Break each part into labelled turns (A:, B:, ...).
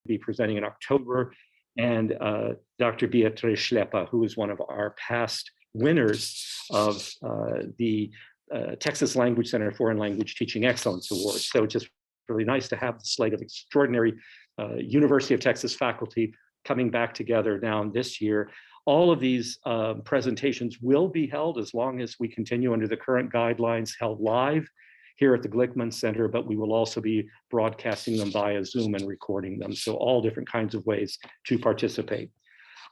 A: be presenting in October, and Dr. Beatrice Schlepper, who is one of our past winners of the Texas Language Center Foreign Language Teaching Excellence Award. So it's just really nice to have the slate of extraordinary University of Texas faculty coming back together now this year. All of these presentations will be held, as long as we continue under the current guidelines, held live here at the Glickman Center, but we will also be broadcasting them via Zoom and recording them. So all different kinds of ways to participate.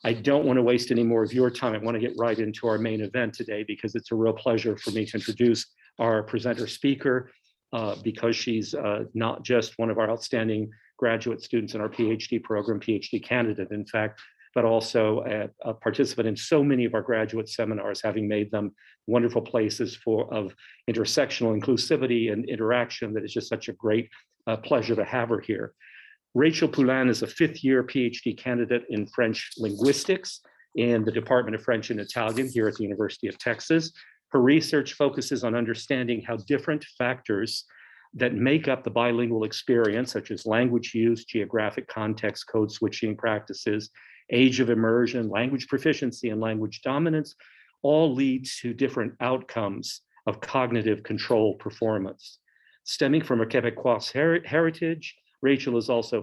A: I don't want to waste any more of your time. I want to get right into our main event today, because it's a real pleasure for me to introduce our presenter speaker, because she's not just one of our outstanding graduate students in our PhD program, PhD candidate, in fact, but also a participant in so many of our graduate seminars, having made them wonderful places of intersectional inclusivity and interaction, that is just such a great pleasure to have her here. Rachel Poulin is a fifth-year PhD candidate in French linguistics in the Department of French and Italian here at the University of Texas. Her research focuses on understanding how different factors that make up the bilingual experience, such as language use, geographic context, code switching practices, age of immersion, language proficiency, and language dominance, all lead to different outcomes of cognitive control performance. Stemming from a Quebecois heritage, Rachel is also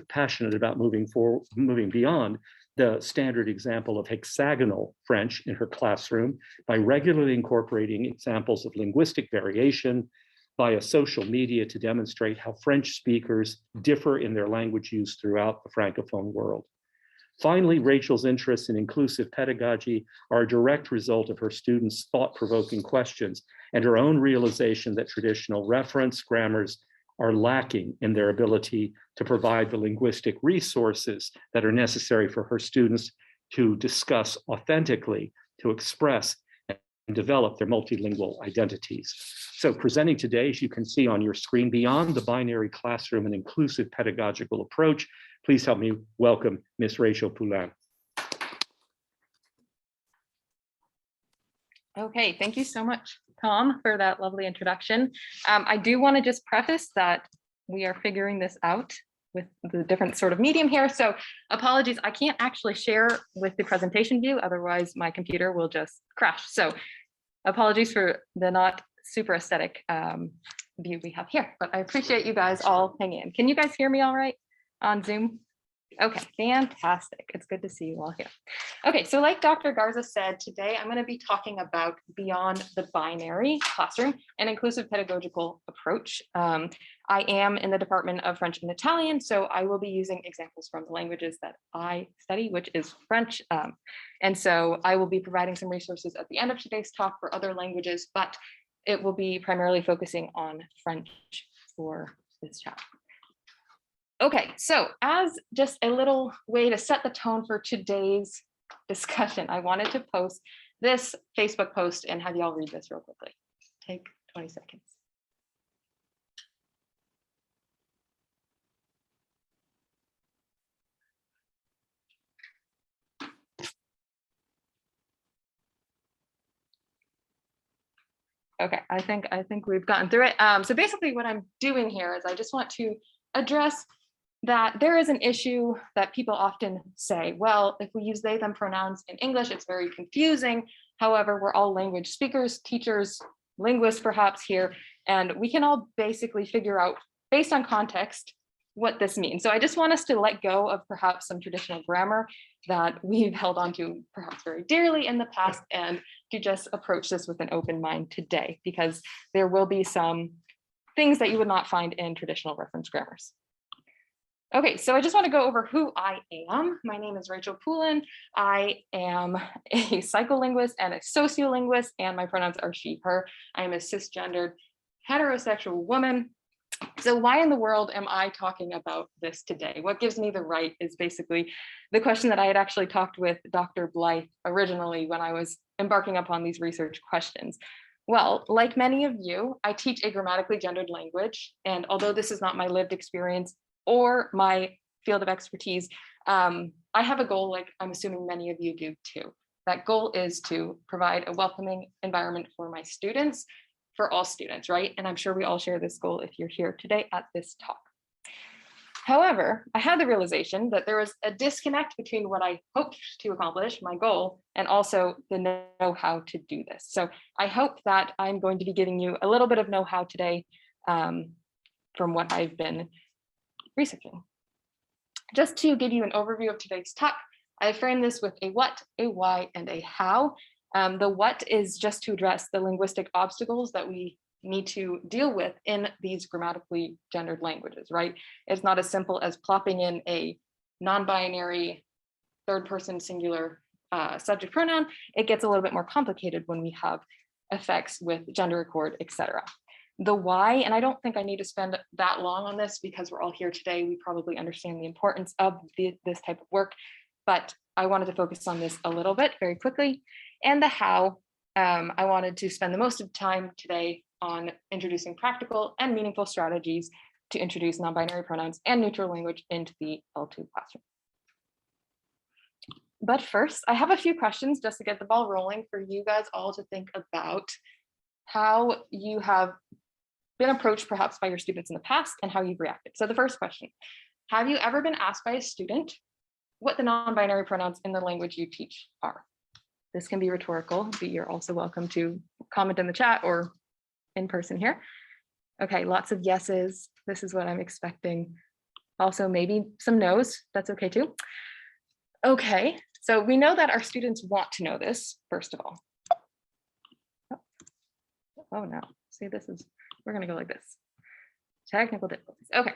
A: passionate about moving beyond the standard example of hexagonal French in her classroom by regularly incorporating examples of linguistic variation via social media to demonstrate how French speakers differ in their language use throughout the Francophone world. Finally, Rachel's interests in inclusive pedagogy are a direct result of her students' thought-provoking questions and her own realization that traditional reference grammars are lacking in their ability to provide the linguistic resources that are necessary for her students to discuss authentically, to express and develop their multilingual identities. So presenting today, as you can see on your screen, Beyond the Binary Classroom, an Inclusive Pedagogical Approach. Please help me welcome Ms. Rachel Poulin.
B: Okay, thank you so much, Tom, for that lovely introduction. I do want to just preface that we are figuring this out with the different sort of medium here. So apologies, I can't actually share with the presentation view, otherwise my computer will just crash. So apologies for the not super aesthetic view we have here, but I appreciate you guys all hanging in. Can you guys hear me all right on Zoom? Okay, fantastic. It's good to see you all here. Okay, so like Dr. Garza said, today I'm going to be talking about Beyond the Binary Classroom, an inclusive pedagogical approach. I am in the Department of French and Italian, so I will be using examples from the languages that I study, which is French. And so I will be providing some resources at the end of today's talk for other languages, but it will be primarily focusing on French for this chat. Okay, so as just a little way to set the tone for today's discussion, I wanted to post this Facebook post and have y'all read this real quickly. Take 20 seconds. Okay, I think we've gotten through it. So basically what I'm doing here is I just want to address that there is an issue that people often say, well, if we use they, them pronouns in English, it's very confusing. However, we're all language speakers, teachers, linguists perhaps here, and we can all basically figure out, based on context, what this means. So I just want us to let go of perhaps some traditional grammar that we've held on to perhaps very dearly in the past, and to just approach this with an open mind today, because there will be some things that you would not find in traditional reference grammars. Okay, so I just want to go over who I am. My name is Rachel Poulin. I am a psycholinguist and a sociolinguist, and my pronouns are she, her. I am a cisgendered heterosexual woman. So why in the world am I talking about this today? What gives me the right is basically the question that I had actually talked with Dr. Blythe originally when I was embarking upon these research questions. Well, like many of you, I teach a grammatically gendered language, and although this is not my lived experience or my field of expertise, I have a goal, like I'm assuming many of you do too. That goal is to provide a welcoming environment for my students, for all students, right? And I'm sure we all share this goal if you're here today at this talk. However, I had the realization that there was a disconnect between what I hoped to accomplish, my goal, and also the know-how to do this. So I hope that I'm going to be giving you a little bit of know-how today from what I've been researching. Just to give you an overview of today's talk, I framed this with a what, a why, and a how. The what is just to address the linguistic obstacles that we need to deal with in these grammatically gendered languages, right? It's not as simple as plopping in a non-binary third person singular subject pronoun. It gets a little bit more complicated when we have effects with gender accord, etc. The why, and I don't think I need to spend that long on this because we're all here today. We probably understand the importance of this type of work, but I wanted to focus on this a little bit very quickly. And the how, I wanted to spend the most of the time today on introducing practical and meaningful strategies to introduce non-binary pronouns and neutral language into the L2 classroom. But first, I have a few questions just to get the ball rolling for you guys all to think about how you have been approached perhaps by your students in the past and how you've reacted. So the first question, have you ever been asked by a student what the non-binary pronouns in the language you teach are? This can be rhetorical, but you're also welcome to comment in the chat or in person here. Okay, lots of yeses. This is what I'm expecting. Also, maybe some no's. That's okay too. Okay, so we know that our students want to know this, first of all. Oh no, see, we're gonna go like this. Technical difficulties. Okay,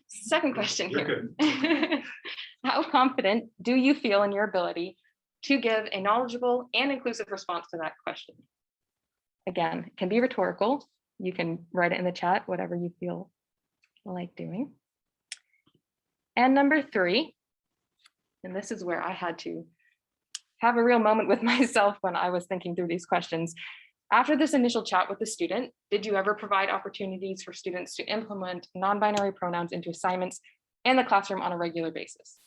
B: second question here. How confident do you feel in your ability to give a knowledgeable and inclusive response to that question? Again, it can be rhetorical. You can write it in the chat, whatever you feel like doing. And number 3, and this is where I had to have a real moment with myself when I was thinking through these questions. After this initial chat with the student, did you ever provide opportunities for students to implement non-binary pronouns into assignments in the classroom on a regular basis?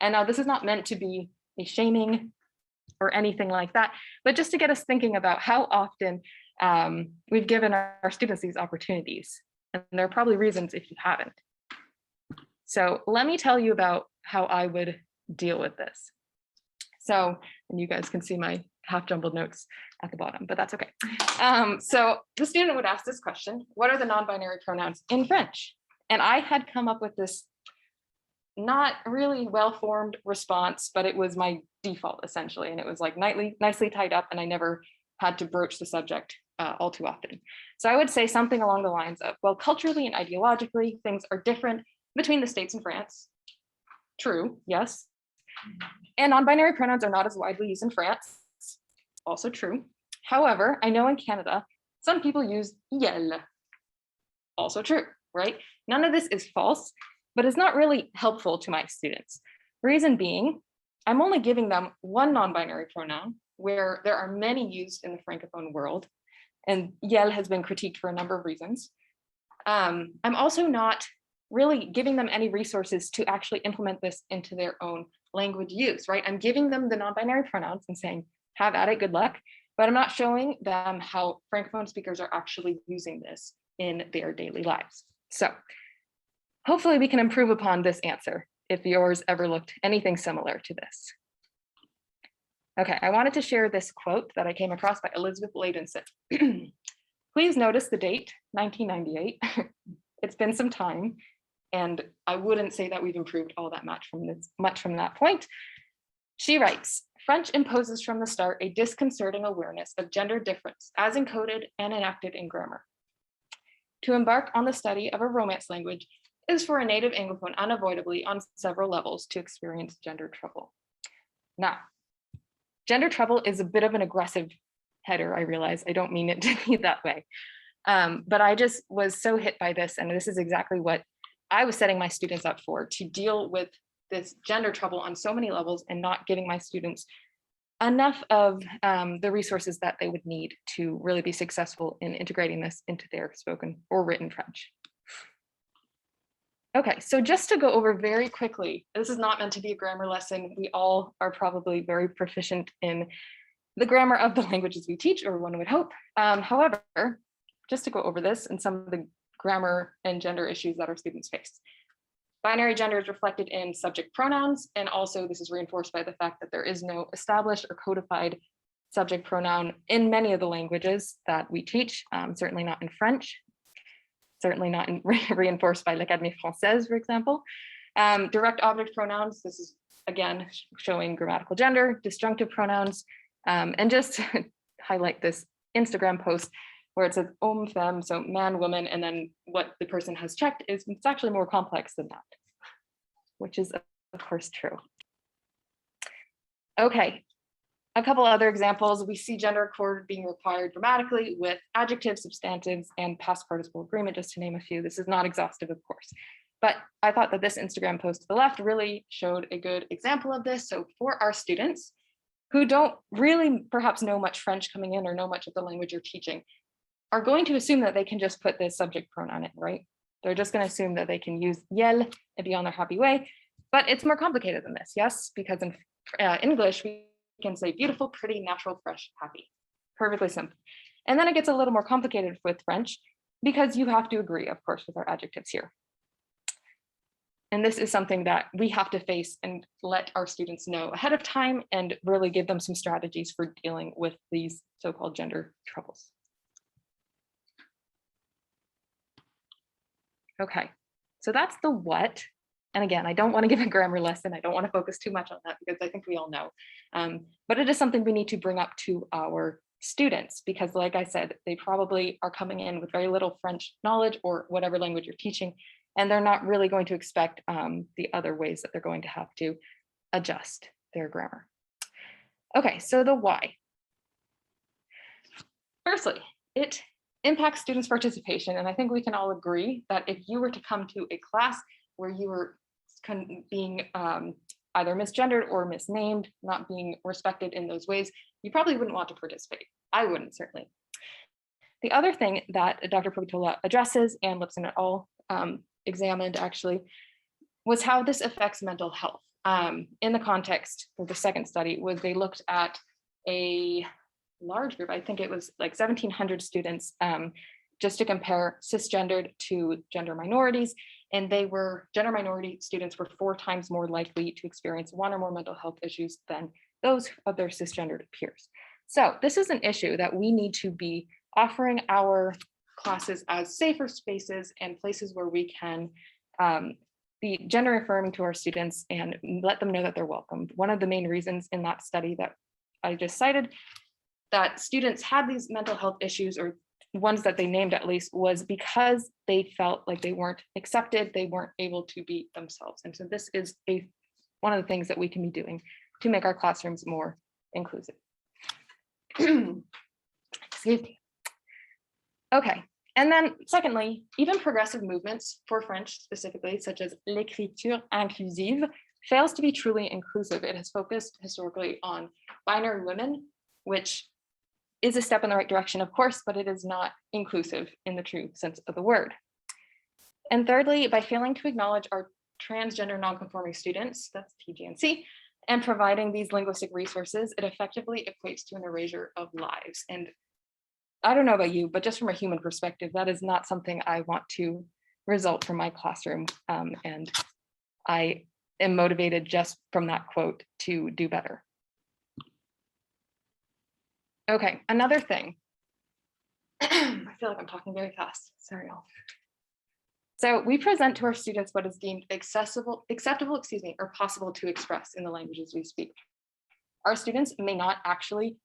B: And now this is not meant to be a shaming or anything like that, but just to get us thinking about how often we've given our students these opportunities. And there are probably reasons if you haven't. So let me tell you about how I would deal with this. So, and you guys can see my half jumbled notes at the bottom, but that's okay. So the student would ask this question, what are the non-binary pronouns in French? And I had come up with this not really well-formed response, but it was my default essentially. And it was like nicely tied up, and I never had to broach the subject all too often. So I would say something along the lines of, well, culturally and ideologically, things are different between the States and France. True, yes. And non-binary pronouns are not as widely used in France. Also true. However, I know in Canada, some people use yel. Also true, right? None of this is false, but it's not really helpful to my students. Reason being, I'm only giving them one non-binary pronoun where there are many used in the Francophone world, and yel has been critiqued for a number of reasons. I'm also not really giving them any resources to actually implement this into their own language use, right? I'm giving them the non-binary pronouns and saying, have at it, good luck, but I'm not showing them how Francophone speakers are actually using this in their daily lives. So hopefully we can improve upon this answer if yours ever looked anything similar to this. Okay, I wanted to share this quote that I came across by Elizabeth Ladenson. Please notice the date, 1998. It's been some time, and I wouldn't say that we've improved all that much from that point. She writes, French imposes from the start a disconcerting awareness of gender difference as encoded and enacted in grammar. To embark on the study of a Romance language is for a native Anglophone unavoidably on several levels to experience gender trouble. Now, gender trouble is a bit of an aggressive header, I realize. I don't mean it to be that way. But I just was so hit by this, and this is exactly what I was setting my students up for, to deal with this gender trouble on so many levels and not giving my students enough of the resources that they would need to really be successful in integrating this into their spoken or written French. Okay, so just to go over very quickly, this is not meant to be a grammar lesson. We all are probably very proficient in the grammar of the languages we teach, or one would hope. However, just to go over this and some of the grammar and gender issues that our students face. Binary gender is reflected in subject pronouns, and also this is reinforced by the fact that there is no established or codified subject pronoun in many of the languages that we teach, certainly not in French, certainly not reinforced by l'Académie Française, for example. Direct object pronouns, this is again showing grammatical gender, disjunctive pronouns, and just to highlight this Instagram post where it says homme, femme, so man, woman, and then what the person has checked is it's actually more complex than that, which is of course true. Okay, a couple other examples. We see gender accord being required grammatically with adjectives, substantives, and past participle agreement, just to name a few. This is not exhaustive, of course, but I thought that this Instagram post to the left really showed a good example of this. So for our students who don't really perhaps know much French coming in or know much of the language you're teaching, are going to assume that they can just put this subject pronoun in, right? They're just going to assume that they can use yel and be on their happy way, but it's more complicated than this, yes? Because in English, we can say beautiful, pretty, natural, fresh, happy. Perfectly simple. And then it gets a little more complicated with French because you have to agree, of course, with our adjectives here. And this is something that we have to face and let our students know ahead of time and really give them some strategies for dealing with these so-called gender troubles. Okay, so that's the what. And again, I don't want to give a grammar lesson. I don't want to focus too much on that because I think we all know. But it is something we need to bring up to our students because like I said, they probably are coming in with very little French knowledge or whatever language you're teaching, and they're not really going to expect the other ways that they're going to have to adjust their grammar. Okay, so the why. Firstly, it impacts students' participation. And I think we can all agree that if you were to come to a class where you were being either misgendered or misnamed, not being respected in those ways, you probably wouldn't want to participate. I wouldn't, certainly. The other thing that Dr. Pedagogical addresses and Lipson et al. Examined actually was how this affects mental health. In the context for the second study was they looked at a large group, I think it was like 1,700 students, just to compare cisgendered to gender minorities. And they were, gender minority students were 4 times more likely to experience 1 or more mental health issues than those of their cisgendered peers. So this is an issue that we need to be offering our classes as safer spaces and places where we can be gender affirming to our students and let them know that they're welcome. One of the main reasons in that study that I just cited that students had these mental health issues, or ones that they named at least, was because they felt like they weren't accepted, they weren't able to be themselves. And so this is one of the things that we can be doing to make our classrooms more inclusive. Excuse me. Okay, and then secondly, even progressive movements for French specifically, such as l'écriture inclusive, fails to be truly inclusive. It has focused historically on binary women, which is a step in the right direction, of course, but it is not inclusive in the true sense of the word. And thirdly, by failing to acknowledge our transgender nonconforming students, that's TGNC, and providing these linguistic resources, it effectively equates to an erasure of lives. And I don't know about you, but just from a human perspective, that is not something I want to result from my classroom. And I am motivated just from that quote to do better. Okay, another thing. I feel like I'm talking very fast. Sorry, y'all. So we present to our students what is deemed acceptable, or possible to express in the languages we speak. Our students may not actually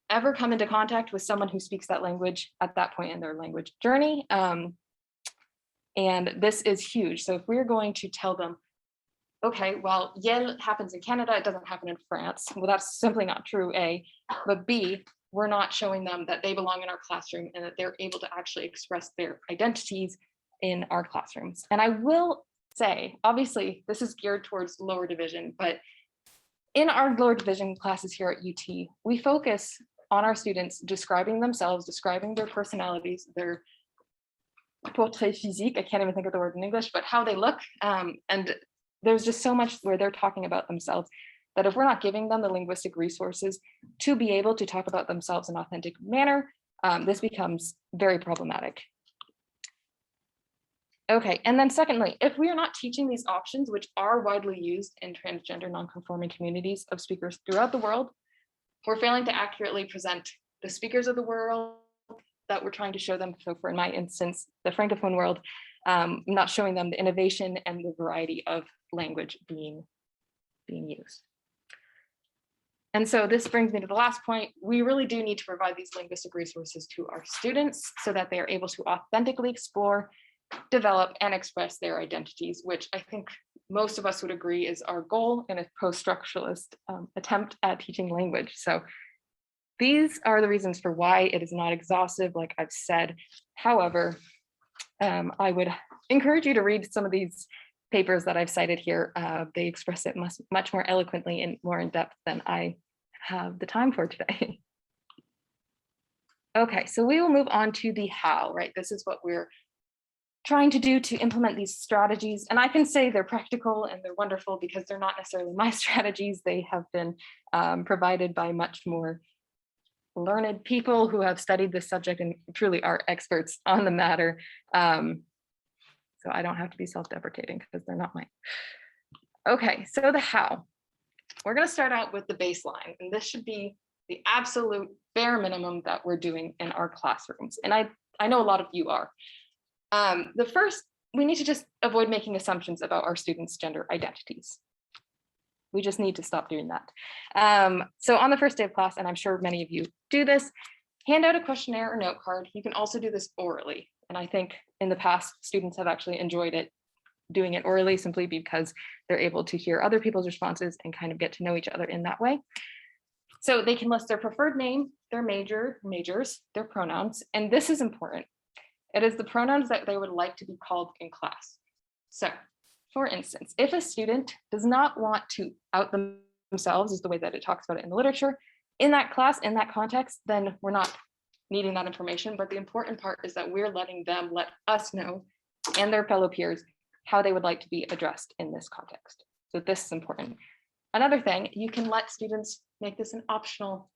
B: ever come into contact with someone who speaks that language at that point in their language journey. And this is huge. So if we're going to tell them, okay, well, yell happens in Canada, it doesn't happen in France. Well, that's simply not true, A. But B, we're not showing them that they belong in our classroom and that they're able to actually express their identities in our classrooms. And I will say, obviously, this is geared towards lower division, but in our lower division classes here at UT, we focus on our students describing themselves, describing their personalities, their portrait physique, I can't even think of the word in English, but how they look. And there's just so much where they're talking about themselves that if we're not giving them the linguistic resources to be able to talk about themselves in an authentic manner, this becomes very problematic. Okay, and then secondly, if we are not teaching these options, which are widely used in transgender non-conforming communities of speakers throughout the world, we're failing to accurately present the speakers of the world that we're trying to show them. So for in my instance, the Francophone world, not showing them the innovation and the variety of language being used. And so this brings me to the last point. We really do need to provide these linguistic resources to our students so that they are able to authentically explore, develop, and express their identities, which I think most of us would agree is our goal in a post-structuralist attempt at teaching language. So these are the reasons for why it is not exhaustive, like I've said. However, I would encourage you to read some of these papers that I've cited here. They express it much more eloquently and more in depth than I have the time for today. Okay, so we will move on to the how, right? This is what we're trying to do to implement these strategies. And I can say they're practical and they're wonderful because they're not necessarily my strategies. They have been provided by much more learned people who have studied this subject and truly are experts on the matter. So I don't have to be self-deprecating because they're not mine. Okay, so the how. We're going to start out with the baseline, and this should be the absolute bare minimum that we're doing in our classrooms. And I know a lot of you are. The first, we need to just avoid making assumptions about our students' gender identities. We just need to stop doing that. So on the first day of class, and I'm sure many of you do this, hand out a questionnaire or note card. You can also do this orally. And I think in the past, students have actually enjoyed it, doing it orally, simply because they're able to hear other people's responses and kind of get to know each other in that way. So they can list their preferred name, their majors, their pronouns, and this is important. It is the pronouns that they would like to be called in class. So for instance, if a student does not want to out themselves, is the way that it talks about it in the literature, in that class, in that context, then we're not needing that information. But the important part is that we're letting them let us know and their fellow peers how they would like to be addressed in this context. So this is important. Another thing, you can let students make this an optional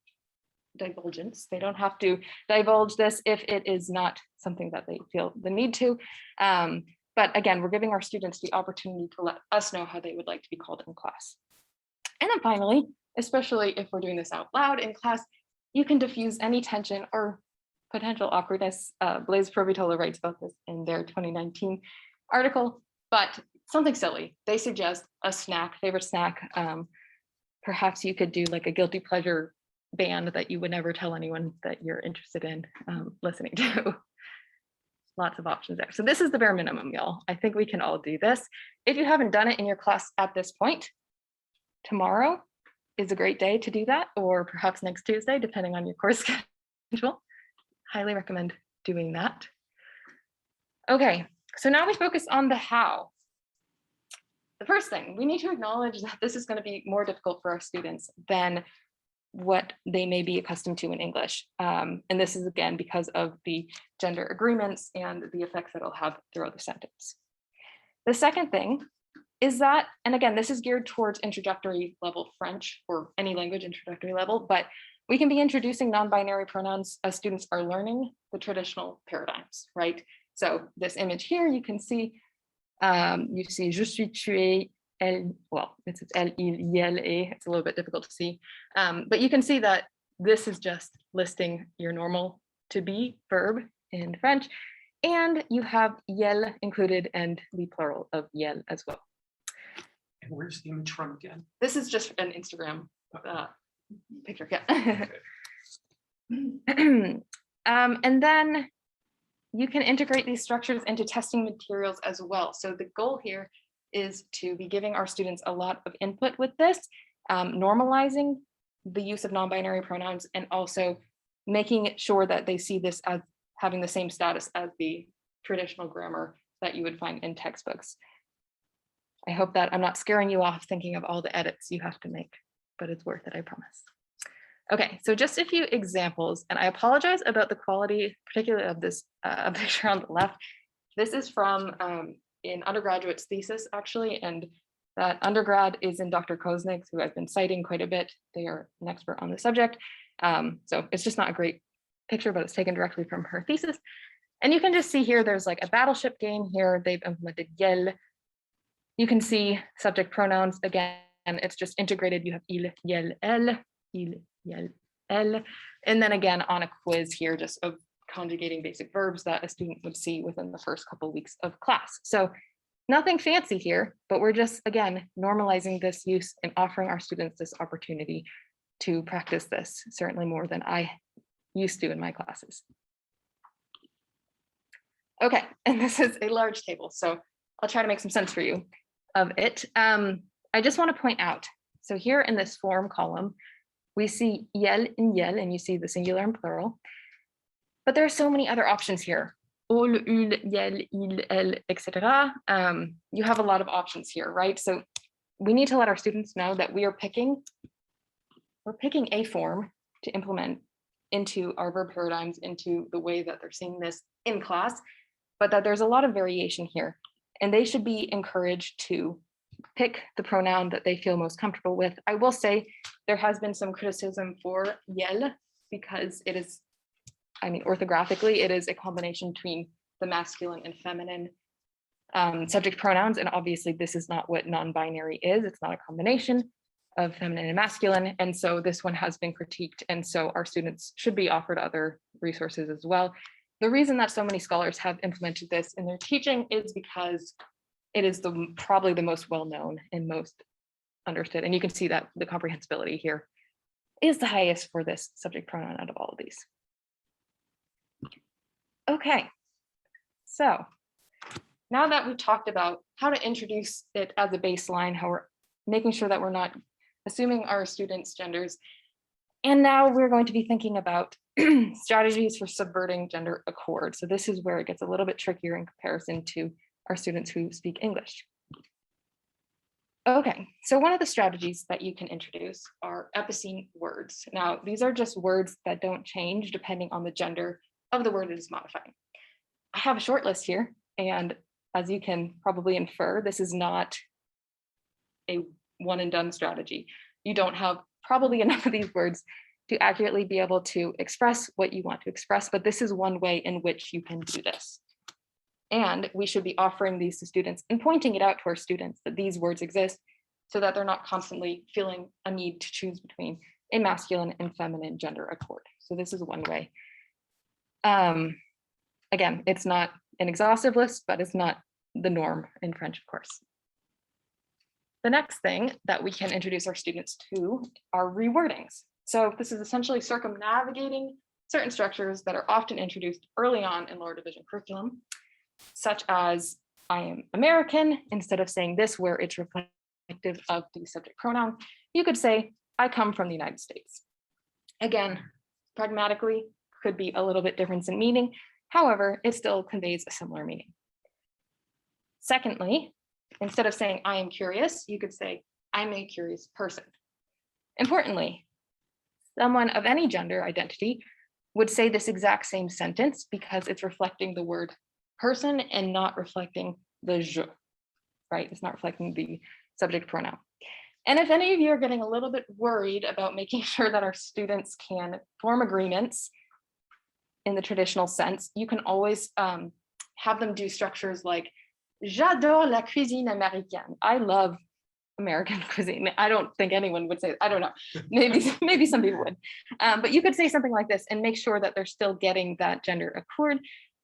B: divulgence. They don't have to divulge this if it is not something that they feel the need to. But again, we're giving our students the opportunity to let us know how they would like to be called in class. And then finally, especially if we're doing this out loud in class, you can diffuse any tension or potential awkwardness. Blaise Provitola writes about this in their 2019 article, but something silly. They suggest a snack, favorite snack. Perhaps you could do like a guilty pleasure band that you would never tell anyone that you're interested in listening to. Lots of options there. So this is the bare minimum, y'all. I think we can all do this. If you haven't done it in your class at this point, tomorrow is a great day to do that, or perhaps next Tuesday, depending on your course schedule. Highly recommend doing that. Okay, so now we focus on the how. The first thing, we need to acknowledge that this is going to be more difficult for our students than what they may be accustomed to in English. And this is again because of the gender agreements and the effects that it'll have throughout the sentence. The second thing is that, and again, this is geared towards introductory level French or any language introductory level, but we can be introducing non-binary pronouns as students are learning the traditional paradigms, right? So this image here, you can see, you see, je suis tué, elle, well, it's elle, il, elle, et, it's a little bit difficult to see. But you can see that this is just listing your normal to be verb in French, and you have yel included and the plural of yel as well.
C: And where's the image from again?
B: This is just an Instagram picture, yeah. And then you can integrate these structures into testing materials as well. So the goal here is to be giving our students a lot of input with this, normalizing the use of non-binary pronouns, and also making sure that they see this as having the same status as the traditional grammar that you would find in textbooks. I hope that I'm not scaring you off thinking of all the edits you have to make, but it's worth it, I promise. Okay, so just a few examples, and I apologize about the quality, particularly of this picture on the left. This is from an undergraduate's thesis, actually, and that undergrad is in Dr. Koznick's, who I've been citing quite a bit. They are an expert on the subject. So it's just not a great picture, but it's taken directly from her thesis. And you can just see here, there's like a battleship game here. They've implemented yel. You can see subject pronouns. Again, it's just integrated. You have il, yel, elle, il, yel, elle. And then again, on a quiz here, just of conjugating basic verbs that a student would see within the first couple of weeks of class. So nothing fancy here, but we're just, again, normalizing this use and offering our students this opportunity to practice this, certainly more than I used to in my classes. Okay, and this is a large table, so I'll try to make some sense for you of it. I just want to point out, so here in this form column, we see yel and yel, and you see the singular and plural, but there are so many other options here. Ul, ul, yel, il, elle, etc. You have a lot of options here, right? So we need to let our students know that we're picking a form to implement into our verb paradigms, into the way that they're seeing this in class, but that there's a lot of variation here, and they should be encouraged to pick the pronoun that they feel most comfortable with. I will say there has been some criticism for yel because it is, I mean, orthographically, it is a combination between the masculine and feminine subject pronouns, and obviously this is not what non-binary is. It's not a combination of feminine and masculine, and so this one has been critiqued, and so our students should be offered other resources as well. The reason that so many scholars have implemented this in their teaching is because it is probably the most well-known and most understood, and you can see that the comprehensibility here is the highest for this subject pronoun out of all of these. Okay, so now that we've talked about how to introduce it as a baseline, how we're making sure that we're not assuming our students' genders, and now we're going to be thinking about strategies for subverting gender accord. So this is where it gets a little bit trickier in comparison to our students who speak English. Okay, so one of the strategies that you can introduce are Epicine words. Now, these are just words that don't change depending on the gender of the word it is modifying. I have a short list here, and as you can probably infer, this is not a one and done strategy. You don't have probably enough of these words to accurately be able to express what you want to express, but this is one way in which you can do this. And we should be offering these to students and pointing it out to our students that these words exist so that they're not constantly feeling a need to choose between a masculine and feminine gender accord. So this is one way. Again, it's not an exhaustive list, but it's not the norm in French, of course. The next thing that we can introduce our students to are rewordings. So this is essentially circumnavigating certain structures that are often introduced early on in lower division curriculum, such as I am American, instead of saying this where it's reflective of the subject pronoun, you could say I come from the United States. Again, pragmatically, could be a little bit different in meaning. However, it still conveys a similar meaning. Secondly, instead of saying I am curious, you could say I'm a curious person. Importantly, someone of any gender identity would say this exact same sentence because it's reflecting the word person and not reflecting the je, right? It's not reflecting the subject pronoun. And if any of you are getting a little bit worried about making sure that our students can form agreements in the traditional sense, you can always have them do structures like j'adore la cuisine américaine. I love American cuisine. I don't think anyone would say, I don't know, maybe some people would. But you could say something like this and make sure that they're still getting that gender accord.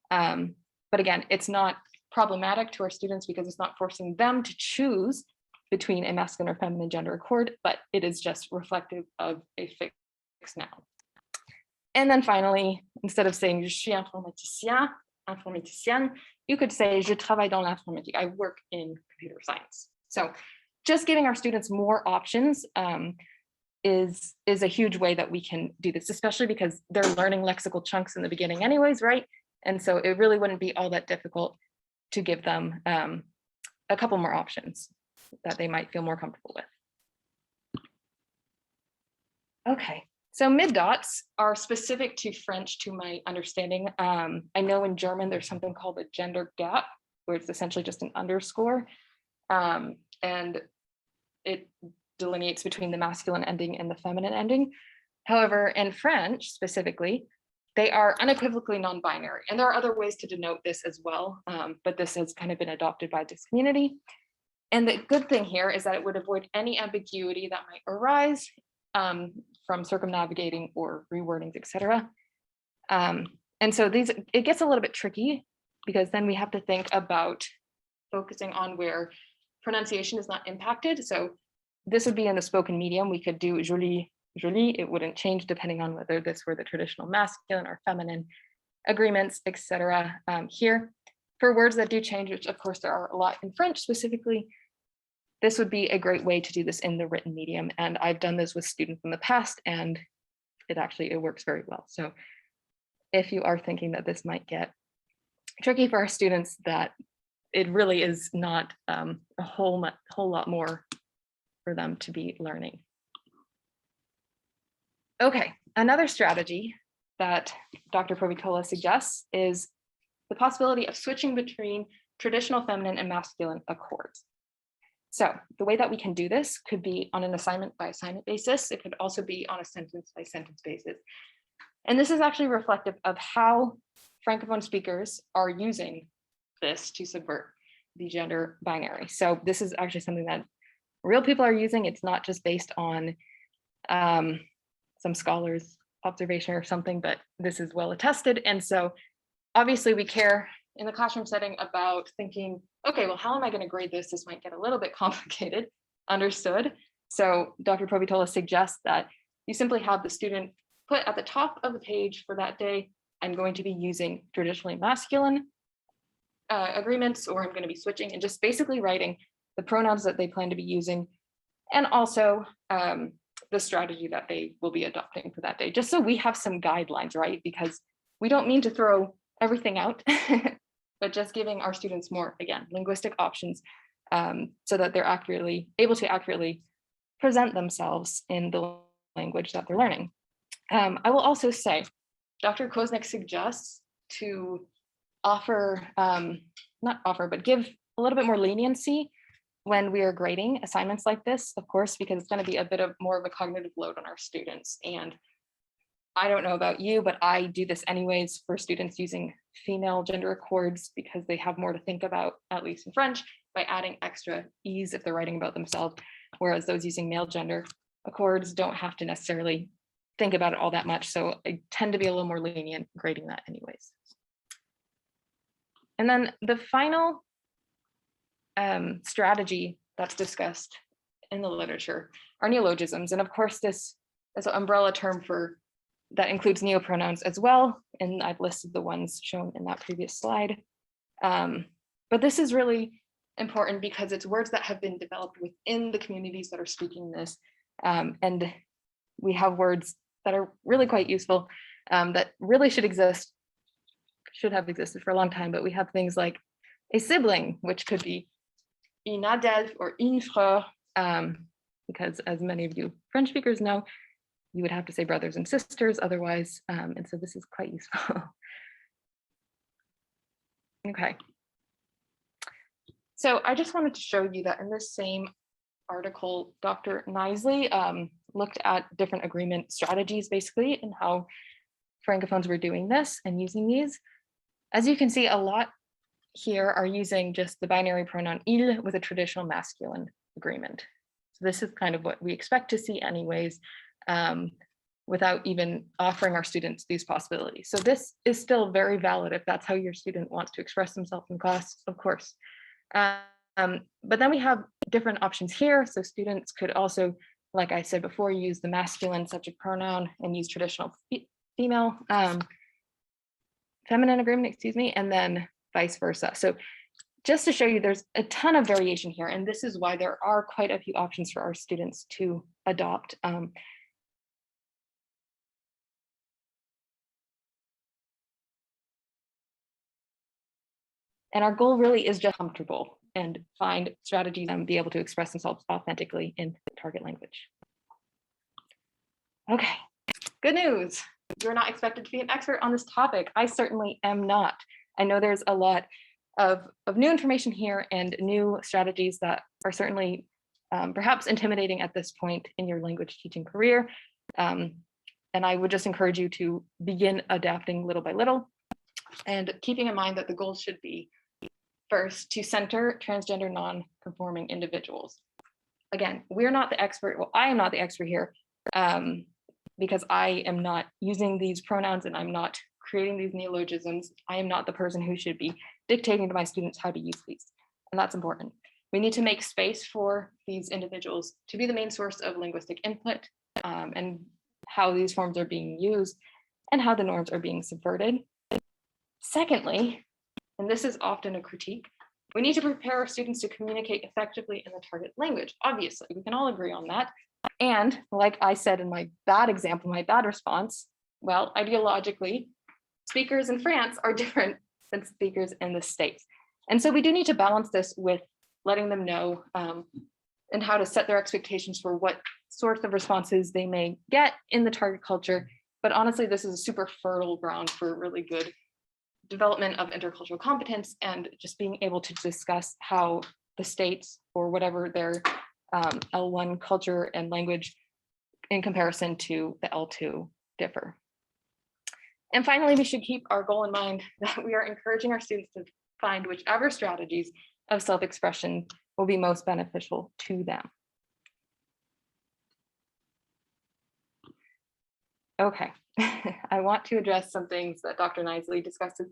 B: But again, it's not problematic to our students because it's not forcing them to choose between a masculine or feminine gender accord, but it is just reflective of a fixed noun. And then finally, instead of saying je suis informaticien, informaticienne, you could say je travaille dans l'informatique. I work in computer science. So just giving our students more options is a huge way that we can do this, especially because they're learning lexical chunks in the beginning anyways, right? And so it really wouldn't be all that difficult to give them a couple more options that they might feel more comfortable with. Okay, so mid-dots are specific to French to my understanding. I know in German there's something called a gender gap, where it's essentially just an underscore. And it delineates between the masculine ending and the feminine ending. However, in French specifically, they are unequivocally non-binary. And there are other ways to denote this as well, but this has kind of been adopted by this community. And the good thing here is that it would avoid any ambiguity that might arise from circumnavigating or rewordings, etc. And so it gets a little bit tricky because then we have to think about focusing on where pronunciation is not impacted. So this would be in the spoken medium. We could do joli, joli. It wouldn't change depending on whether this were the traditional masculine or feminine agreements, etc. Here, for words that do change, which of course there are a lot in French specifically, this would be a great way to do this in the written medium. And I've done this with students in the past, and it works very well. So if you are thinking that this might get tricky for our students, that it really is not a whole lot more for them to be learning. Okay, another strategy that Dr. Provitola suggests is the possibility of switching between traditional feminine and masculine accords. So the way that we can do this could be on an assignment by assignment basis. It could also be on a sentence by sentence basis. And this is actually reflective of how Francophone speakers are using this to subvert the gender binary. So this is actually something that real people are using. It's not just based on some scholar's observation or something, but this is well attested. And so obviously we care in the classroom setting about thinking, okay, well, how am I going to grade this? This might get a little bit complicated. Understood. So Dr. Provitola suggests that you simply have the student put at the top of the page for that day, I'm going to be using traditionally masculine agreements, or I'm going to be switching, and just basically writing the pronouns that they plan to be using, and also the strategy that they will be adopting for that day, just so we have some guidelines, right? Because we don't mean to throw everything out, but just giving our students more, again, linguistic options so that they're able to accurately present themselves in the language that they're learning. I will also say, Dr. Koznick suggests to but give a little bit more leniency when we are grading assignments like this, of course, because it's going to be a bit of more of a cognitive load on our students. And I don't know about you, but I do this anyways for students using female gender accords because they have more to think about, at least in French, by adding extra ease if they're writing about themselves, whereas those using male gender accords don't have to necessarily think about it all that much. So I tend to be a little more lenient grading that anyways. And then the final strategy that's discussed in the literature are neologisms. And of course, this is an umbrella term that includes neopronouns as well. And I've listed the ones shown in that previous slide. But this is really important because it's words that have been developed within the communities that are speaking this. And we have words that are really quite useful that really should have existed for a long time, but we have things like a sibling, which could be une adelphe or une frère, because as many of you French speakers know, you would have to say brothers and sisters otherwise, and so this is quite useful. Okay. So I just wanted to show you that in this same article, Dr. Knisley looked at different agreement strategies basically and how Francophones were doing this and using these. As you can see, a lot here are using just the binary pronoun il with a traditional masculine agreement. So this is kind of what we expect to see anyways, without even offering our students these possibilities. So this is still very valid if that's how your student wants to express themselves in class, of course. But then we have different options here. So students could also, like I said before, use the masculine subject pronoun and use traditional female, feminine agreement, excuse me, and then vice versa. So just to show you, there's a ton of variation here, and this is why there are quite a few options for our students to adopt. And our goal really is just comfortable and find strategies and be able to express themselves authentically in the target language. Okay, good news. You're not expected to be an expert on this topic. I certainly am not. I know there's a lot of new information here and new strategies that are certainly perhaps intimidating at this point in your language teaching career. And I would just encourage you to begin adapting little by little, and keeping in mind that the goal should be, first, to center transgender non-conforming individuals. Again, we're not the expert. Well, I am not the expert here, because I am not using these pronouns and I'm not creating these neologisms. I am not the person who should be dictating to my students how to use these. And that's important. We need to make space for these individuals to be the main source of linguistic input, and how these forms are being used and how the norms are being subverted. Secondly, and this is often a critique, we need to prepare our students to communicate effectively in the target language. Obviously, we can all agree on that. And like I said in my bad example, my bad response, well, ideologically, speakers in France are different than speakers in the States. And so we do need to balance this with letting them know and how to set their expectations for what sorts of responses they may get in the target culture. But honestly, this is a super fertile ground for really good development of intercultural competence and just being able to discuss how the States, or whatever their L1 culture and language in comparison to the L2 differ. And finally, we should keep our goal in mind that we are encouraging our students to find whichever strategies of self-expression will be most beneficial to them. Okay, I want to address some things that Dr. Knisley discusses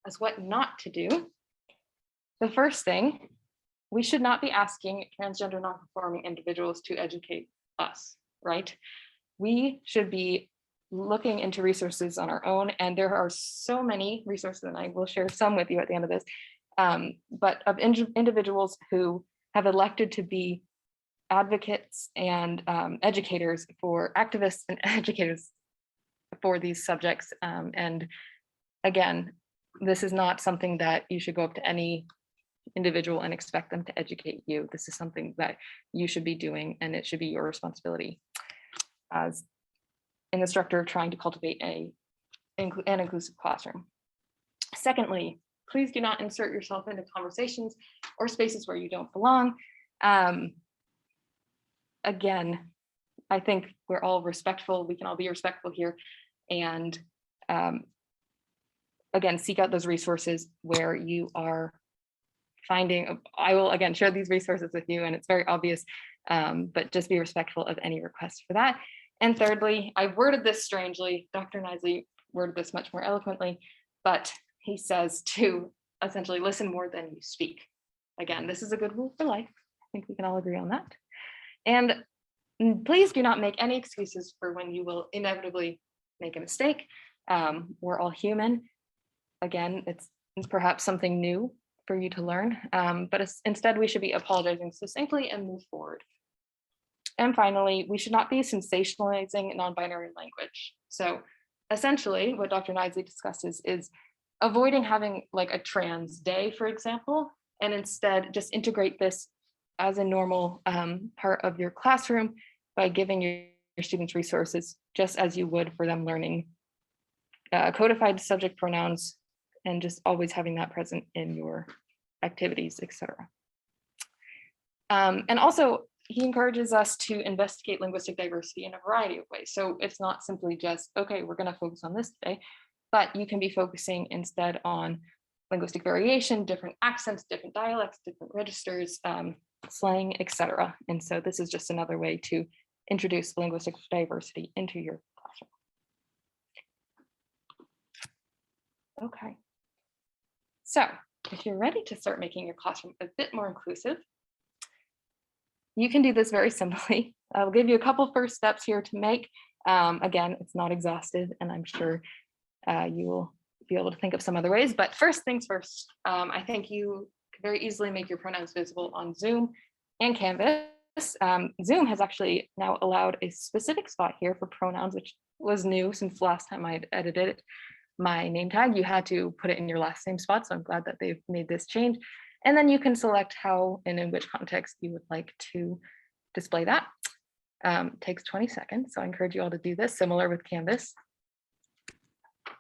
B: as what not to do. The first thing, we should not be asking transgender non-conforming individuals to educate us, right? We should be looking into resources on our own, and there are so many resources, and I will share some with you at the end of this, but of individuals who have elected to be advocates and educators for activists and educators for these subjects. And again, this is not something that you should go up to any individual and expect them to educate you. This is something that you should be doing, and it should be your responsibility as an instructor trying to cultivate an inclusive classroom. Secondly, please do not insert yourself into conversations or spaces where you don't belong. Again, I think we're all respectful. We can all be respectful here. And again, seek out those resources where you are finding. I will again share these resources with you, and it's very obvious, but just be respectful of any requests for that. And thirdly, I worded this strangely. Dr. Knisley worded this much more eloquently, but he says to essentially listen more than you speak. Again, this is a good rule for life. I think we can all agree on that. And please do not make any excuses for when you will inevitably make a mistake. We're all human. Again, it's perhaps something new for you to learn, but instead we should be apologizing succinctly and move forward. And finally, we should not be sensationalizing non-binary language. So essentially what Dr. Knisley discusses is avoiding having like a trans day, for example, and instead just integrate this as a normal part of your classroom by giving your students resources just as you would for them learning codified subject pronouns, and just always having that present in your activities, etc. And also, he encourages us to investigate linguistic diversity in a variety of ways. So it's not simply just, okay, we're going to focus on this today, but you can be focusing instead on linguistic variation, different accents, different dialects, different registers, slang, etc. And so this is just another way to introduce linguistic diversity into your classroom. Okay. So if you're ready to start making your classroom a bit more inclusive, you can do this very simply. I'll give you a couple first steps here to make. Again, it's not exhaustive, and I'm sure you will be able to think of some other ways. But first things first, I think you can very easily make your pronouns visible on Zoom and Canvas. Zoom has actually now allowed a specific spot here for pronouns, which was new since last time I edited my name tag. You had to put it in your last name spot, so I'm glad that they've made this change. And then you can select how and in which context you would like to display that. Takes 20 seconds, so I encourage you all to do this, similar with Canvas.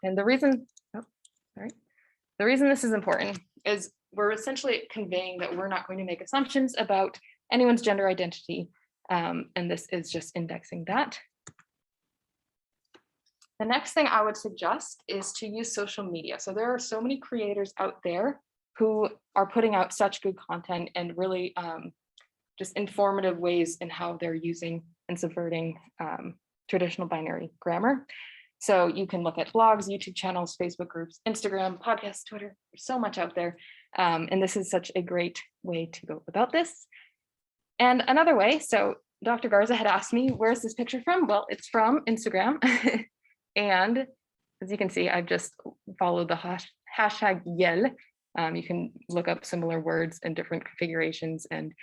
B: And the reason this is important is we're essentially conveying that we're not going to make assumptions about anyone's gender identity, and this is just indexing that. The next thing I would suggest is to use social media. So there are so many creators out there who are putting out such good content and really just informative ways in how they're using and subverting traditional binary grammar. So you can look at blogs, YouTube channels, Facebook groups, Instagram, podcasts, Twitter. There's so much out there. And this is such a great way to go about this. And another way, so Dr. Garza had asked me, where's this picture from? Well, it's from Instagram. And as you can see, I've just followed the hashtag YEL. You can look up similar words in different configurations, and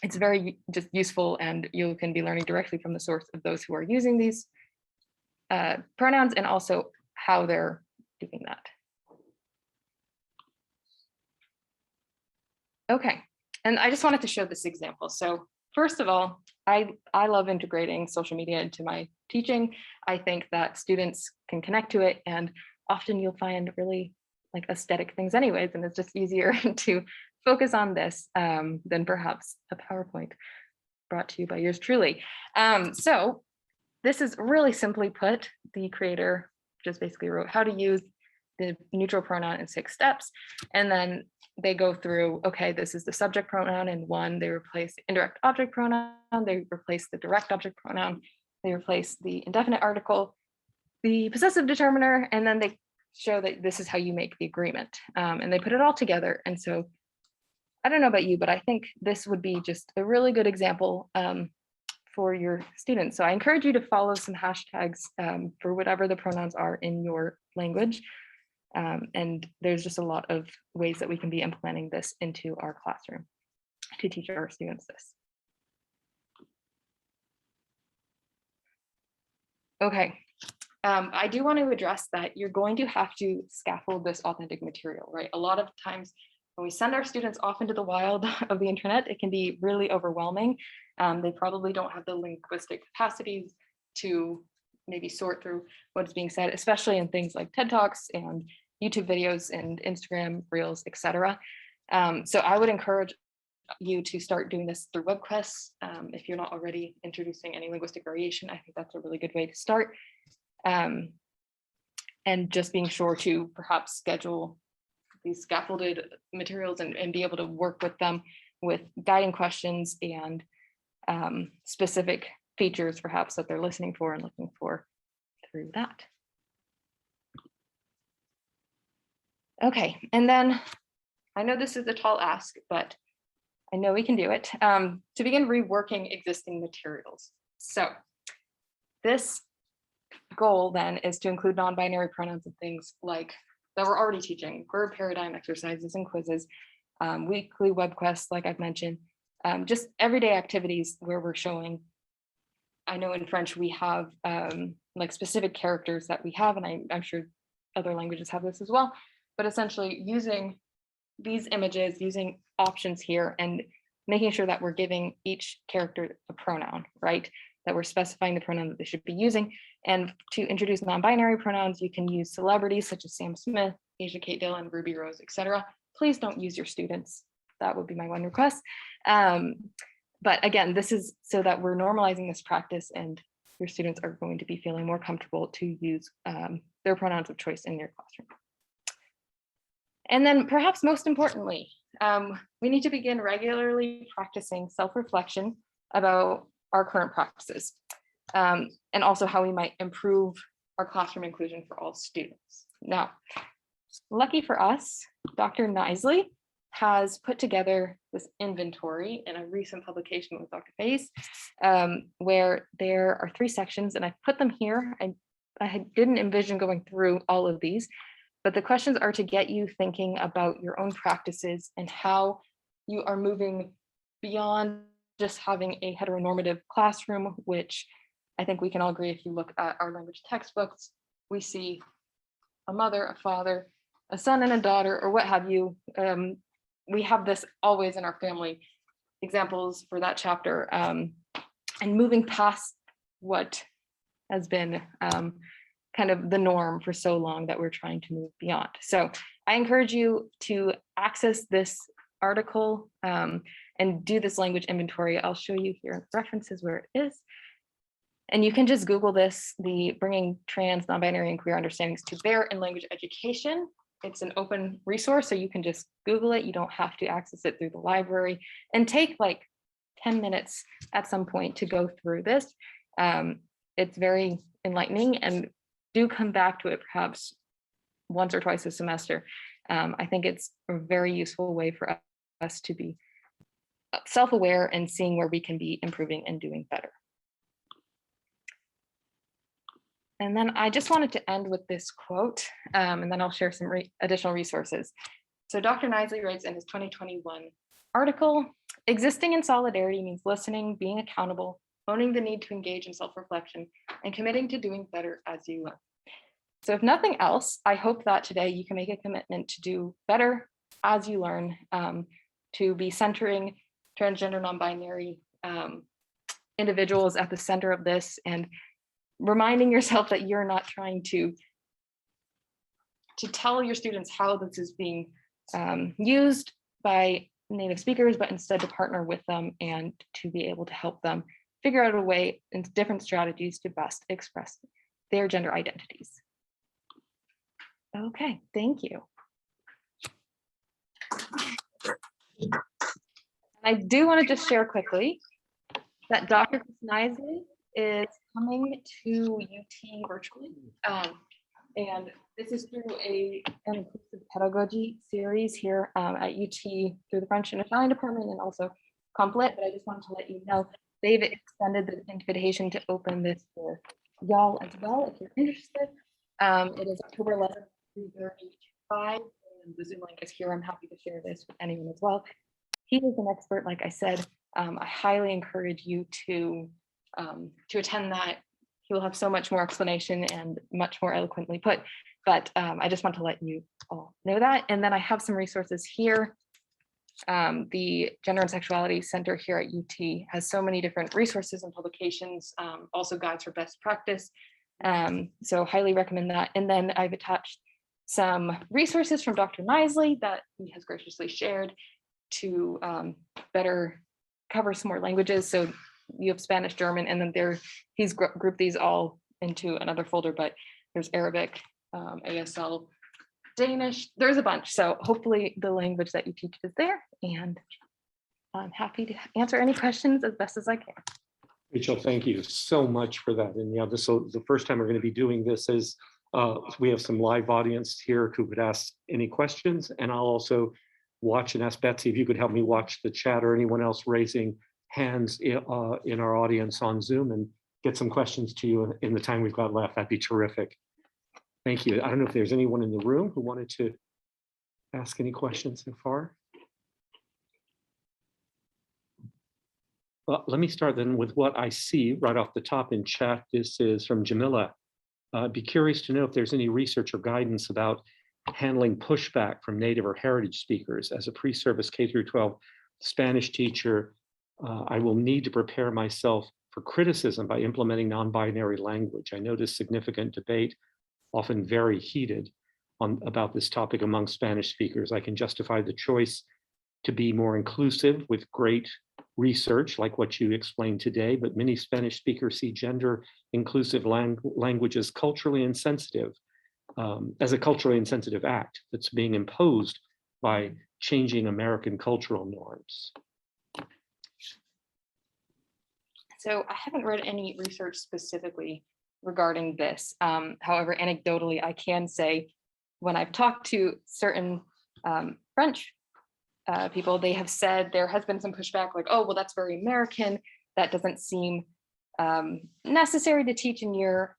B: it's very just useful, and you can be learning directly from the source of those who are using these pronouns and also how they're doing that. Okay, and I just wanted to show this example. So first of all, I love integrating social media into my teaching. I think that students can connect to it, and often you'll find really like aesthetic things anyways, and it's just easier to focus on this than perhaps a PowerPoint brought to you by yours truly. So this is really simply put, the creator just basically wrote how to use the neutral pronoun in 6 steps. And then they go through, okay, this is the subject pronoun in 1, they replace the indirect object pronoun, they replace the direct object pronoun, they replace the indefinite article, the possessive determiner, and then they show that this is how you make the agreement. And they put it all together. And so I don't know about you, but I think this would be just a really good example for your students. So I encourage you to follow some hashtags for whatever the pronouns are in your language. And there's just a lot of ways that we can be implementing this into our classroom to teach our students this. Okay, I do want to address that you're going to have to scaffold this authentic material, right? A lot of times when we send our students off into the wild of the internet, it can be really overwhelming. They probably don't have the linguistic capacities to maybe sort through what's being said, especially in things like TED Talks and YouTube videos and Instagram Reels, etc. So I would encourage you to start doing this through web quests. If you're not already introducing any linguistic variation, I think that's a really good way to start. And just being sure to perhaps schedule these scaffolded materials and be able to work with them with guiding questions and specific features perhaps that they're listening for and looking for through that. Okay, and then I know this is a tall ask, but I know we can do it. To begin reworking existing materials. So this goal then is to include non-binary pronouns and things like that we're already teaching, verb paradigm exercises and quizzes, weekly web quests, like I've mentioned, just everyday activities where we're showing. I know in French we have like specific characters that we have, and I'm sure other languages have this as well, but essentially using these images, using options here and making sure that we're giving each character a pronoun, right? That we're specifying the pronoun that they should be using. And to introduce non-binary pronouns, you can use celebrities such as Sam Smith, Asia Kate Dillon, Ruby Rose, etc. Please don't use your students. That would be my one request. But again, this is so that we're normalizing this practice and your students are going to be feeling more comfortable to use their pronouns of choice in their classroom. And then perhaps most importantly, we need to begin regularly practicing self-reflection about our current practices and also how we might improve our classroom inclusion for all students. Now, lucky for us, Dr. Knisley has put together this inventory in a recent publication with Dr. Faze, where there are 3 sections, and I put them here. I didn't envision going through all of these, but the questions are to get you thinking about your own practices and how you are moving beyond just having a heteronormative classroom, which I think we can all agree if you look at our language textbooks, we see a mother, a father, a son and a daughter, or what have you. We have this always in our family, examples for that chapter, and moving past what has been kind of the norm for so long that we're trying to move beyond. So I encourage you to access this article and do this language inventory. I'll show you here references where it is. And you can just Google this, the Bringing Trans, Non-Binary, and Queer Understandings to Bear in Language Education. It's an open resource, so you can just Google it. You don't have to access it through the library, and take like 10 minutes at some point to go through this. It's very enlightening, and do come back to it perhaps once or twice a semester. I think it's a very useful way for us to be self-aware and seeing where we can be improving and doing better. And then I just wanted to end with this quote, and then I'll share some additional resources. So Dr. Knisley writes in his 2021 article, existing in solidarity means listening, being accountable, owning the need to engage in self-reflection, and committing to doing better as you learn. So if nothing else, I hope that today you can make a commitment to do better as you learn, to be centering transgender, non-binary individuals at the center of this, and reminding yourself that you're not trying to tell your students how this is being used by native speakers, but instead to partner with them and to be able to help them figure out a way and different strategies to best express their gender identities. Okay, thank you. I do want to just share quickly that Dr. Knisley is coming to UT virtually. And this is through an inclusive pedagogy series here at UT through the French and Italian department, and also Complet. But I just wanted to let you know they've extended the invitation to open this for y'all as well if you're interested. It is October 11th through 5, and the Zoom link is here. I'm happy to share this with anyone as well. He is an expert, like I said. I highly encourage you to attend that. He will have so much more explanation and much more eloquently put, but I just want to let you all know that. And then I have some resources here. The Gender and Sexuality Center here at UT has so many different resources and publications, also guides for best practice. So highly recommend that. And then I've attached some resources from Dr. Knisley that he has graciously shared to better cover some more languages. So you have Spanish, German, and then he's grouped these all into another folder, but there's Arabic, ASL, Danish, there's a bunch. So hopefully the language that you teach is there, and I'm happy to answer any questions as best as I can.
A: Rachel, thank you so much for that. And yeah, this will the first time we're going to be doing this is we have some live audience here who could ask any questions, and I'll also watch and ask Betsy if you could help me watch the chat or anyone else raising hands in our audience on Zoom, and get some questions to you in the time we've got left. That'd be terrific. Thank you. I don't know if there's anyone in the room who wanted to ask any questions so far. Well, let me start then with what I see right off the top in chat. This is from Jamila. I'd be curious to know if there's any research or guidance about handling pushback from native or heritage speakers. As a pre-service K-12 Spanish teacher, I will need to prepare myself for criticism by implementing non-binary language. I notice significant debate, often very heated, about this topic among Spanish speakers. I can justify the choice to be more inclusive with great research like what you explained today, but many Spanish speakers see gender inclusive language as culturally insensitive, as a culturally insensitive act that's being imposed by changing American cultural norms.
B: So I haven't read any research specifically regarding this. However, anecdotally, I can say when I've talked to certain French people, they have said there has been some pushback like, oh, well, that's very American. That doesn't seem necessary to teach in your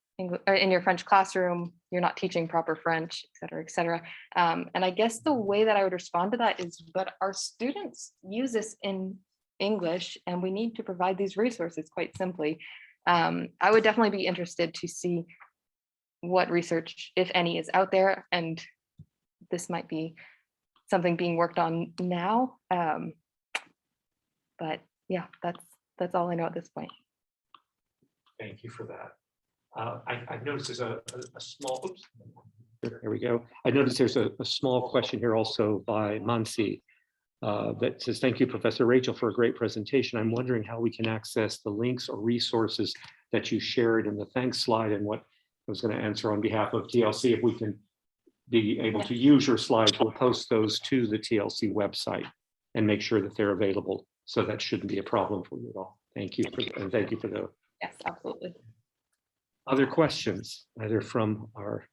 B: French classroom. You're not teaching proper French, et cetera, et cetera. And I guess the way that I would respond to that is, but our students use this in English, and we need to provide these resources quite simply. I would definitely be interested to see what research, if any, is out there, and this might be something being worked on now. But yeah, that's all I know at this point.
A: Thank you for that. I noticed there's a small, oops, there we go. I noticed there's a small question here also by Mansi that says, thank you, Professor Rachel, for a great presentation. I'm wondering how we can access the links or resources that you shared in the thanks slide, and what I was going to answer on behalf of TLC, if we can be able to use your slides, we'll post those to the TLC website and make sure that they're available. So that shouldn't be a problem for you at all. Thank you, and thank you for the
B: Yes, absolutely.
A: other questions, either from our.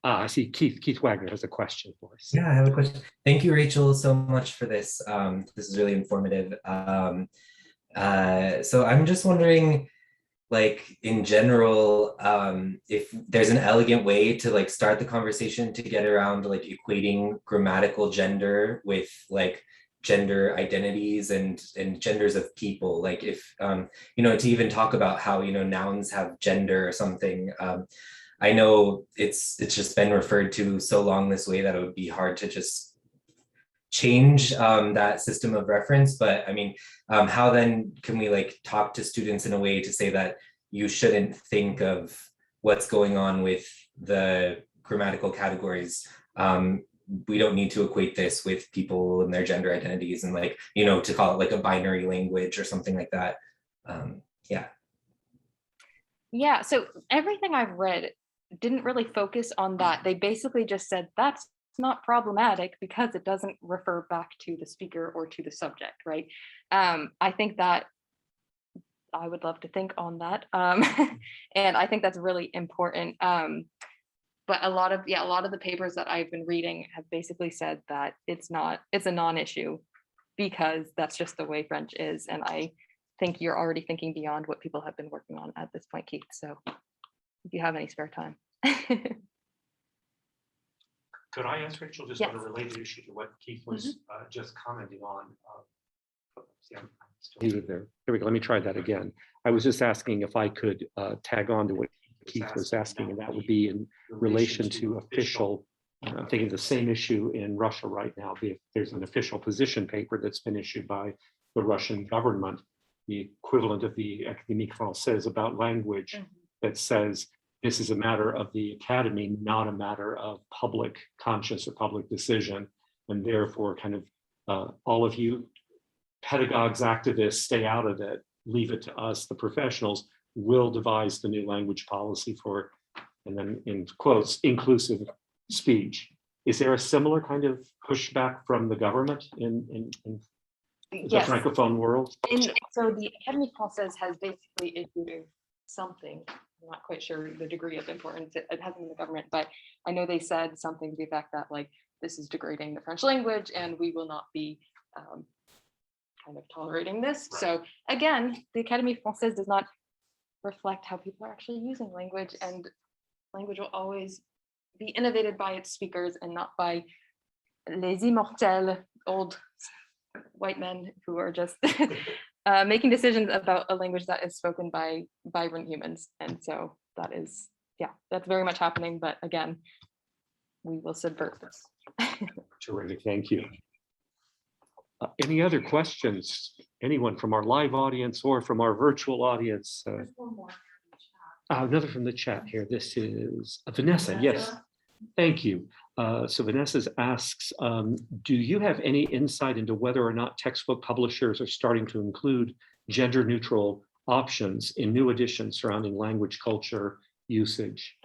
A: I see Keith Wagner has a question for us.
D: Yeah, I have a question. Thank you, Rachel, so much for this. This is really informative. So I'm just wondering, like in general, if there's an elegant way to like start the conversation to get around like equating grammatical gender with like gender identities and genders of people, like if you know, to even talk about how, you know, nouns have gender or something. I know it's just been referred to so long this way that it would be hard to just change that system of reference. But I mean, how then can we like talk to students in a way to say that you shouldn't think of what's going on with the grammatical categories? We don't need to equate this with people and their gender identities, and like, you know, to call it like a binary language or something like that.
B: Yeah, so everything I've read didn't really focus on that. They basically just said that's not problematic because it doesn't refer back to the speaker or to the subject, right? I think that I would love to think on that. And I think that's really important. But a lot of the papers that I've been reading have basically said that it's a non-issue because that's just the way French is. And I think you're already thinking beyond what people have been working on at this point, Keith. So if you have any spare time.
C: Could I ask Rachel just on a related issue to what Keith was just commenting on?
A: There we go. Let me try that again. I was just asking if I could tag on to what Keith was asking, and that would be in relation to official. I'm thinking the same issue in Russia right now. There's an official position paper that's been issued by the Russian government, the equivalent of the Académie Française about language, that says this is a matter of the academy, not a matter of public conscience or public decision. And therefore, kind of all of you pedagogues, activists, stay out of it, leave it to us, the professionals. Will devise the new language policy for, and then in quotes, inclusive speech. Is there a similar kind of pushback from the government in the Francophone world?
B: So the Académie Française has basically issued something. I'm not quite sure the degree of importance it has in the government, but I know they said something to the effect that like this is degrading the French language and we will not be kind of tolerating this. Right. So again, the Académie Française does not reflect how people are actually using language, and language will always be innovated by its speakers and not by les immortels, old white men who are just making decisions about a language that is spoken by vibrant humans. And so that is, that's very much happening. But again, we will subvert this.
A: Terrific, thank you. Any other questions? Anyone from our live audience or from our virtual audience?
E: There's one more.
A: Another from the chat here. This is Vanessa. Yes, thank you. So Vanessa asks, do you have any insight into whether or not textbook publishers are starting to include gender neutral options in new editions surrounding language, culture, usage?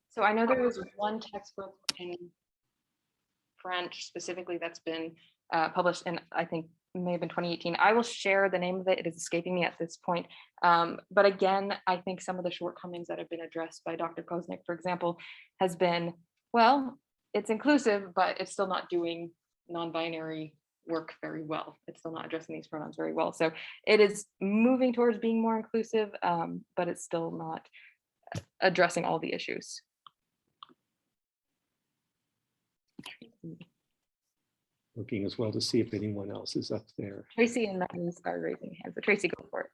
B: So I know there was one textbook in French specifically that's been published in, I think, may have been 2018. I will share the name of it. It is escaping me at this point. But again, I think some of the shortcomings that have been addressed by Dr. Koznick, for example, has been, well, it's inclusive, but it's still not doing non-binary work very well. It's still not addressing these pronouns very well. So it is moving towards being more inclusive, but it's still not addressing all the issues.
A: Looking as well to see if anyone else is up there.
B: Tracy and Melanie are raising hands, but Tracy, go for it.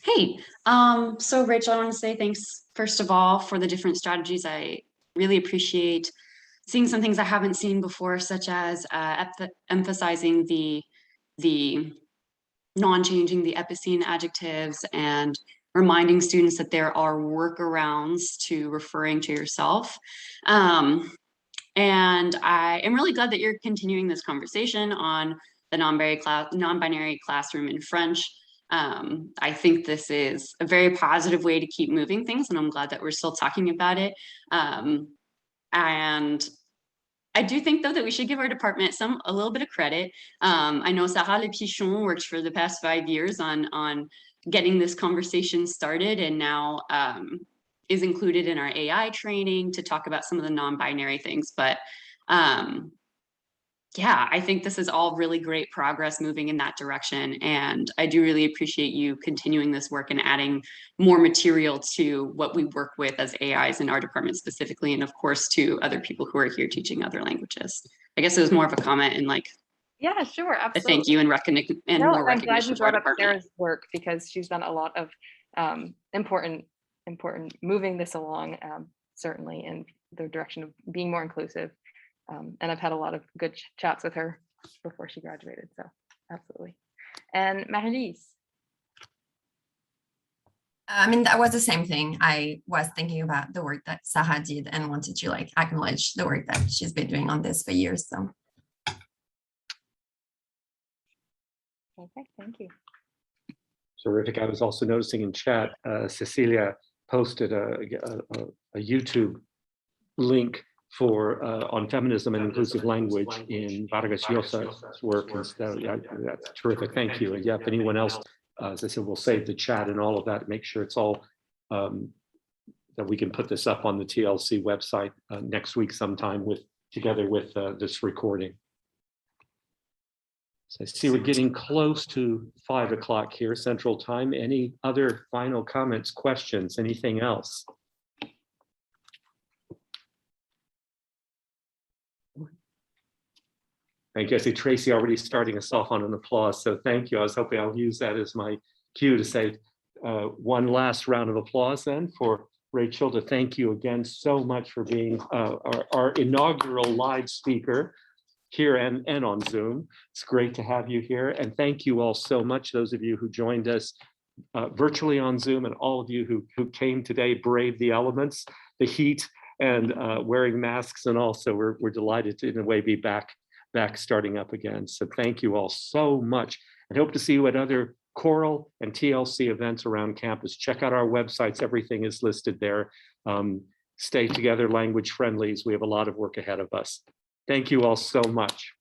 E: Hey, so Rachel, I want to say thanks, first of all, for the different strategies. I really appreciate seeing some things I haven't seen before, such as emphasizing the non-changing the epicene adjectives and reminding students that there are workarounds to referring to yourself. And I am really glad that you're continuing this conversation on the non-binary classroom in French. I think this is a very positive way to keep moving things, and I'm glad that we're still talking about it. And I do think, though, that we should give our department a little bit of credit. I know Sarah Lepichon worked for the past 5 years on getting this conversation started, and now is included in our AI training to talk about some of the non-binary things. But yeah, I think this is all really great progress moving in that direction. And I do really appreciate you continuing this work and adding more material to what we work with as AIs in our department specifically, and of course to other people who are here teaching other languages. I guess it was more of a comment and like,
B: yeah, sure,
E: a
B: absolutely.
E: thank you and recognition and
B: No,
E: more
B: I'm glad
E: recognition
B: you
E: to our
B: brought up
E: department.
B: Sarah's work, because she's done a lot of important moving this along, certainly in the direction of being more inclusive. And I've had a lot of good chats with her before she graduated, so absolutely. And Marie-Lise.
F: I mean, that was the same thing. I was thinking about the work that Sarah did and wanted to like acknowledge the work that she's been doing on this for years. So.
B: Okay, thank you.
A: Terrific. I was also noticing in chat, Cecilia posted a YouTube link for on feminism and inclusive language in Vargas Llosa's work. And so, yeah, that's terrific. Thank you. And yeah, if anyone else, as I said, we'll save the chat and all of that, make sure it's all that we can put this up on the TLC website next week sometime together with this recording. So I see we're getting close to 5 o'clock here Central Time. Any other final comments, questions, anything else? Thank you. I see Tracy already starting us off on an applause, so thank you. I was hoping I'll use that as my cue to say one last round of applause then for Rachel, to thank you again so much for being our inaugural live speaker here and on Zoom. It's great to have you here, and thank you all so much, those of you who joined us virtually on Zoom, and all of you who came today, braved the elements, the heat, and wearing masks, and also we're delighted to in a way be back starting up again. So thank you all so much, and hope to see you at other choral and TLC events around campus. Check out our websites, everything is listed there. Stay together, language friendlies. We have a lot of work ahead of us. Thank you all so much.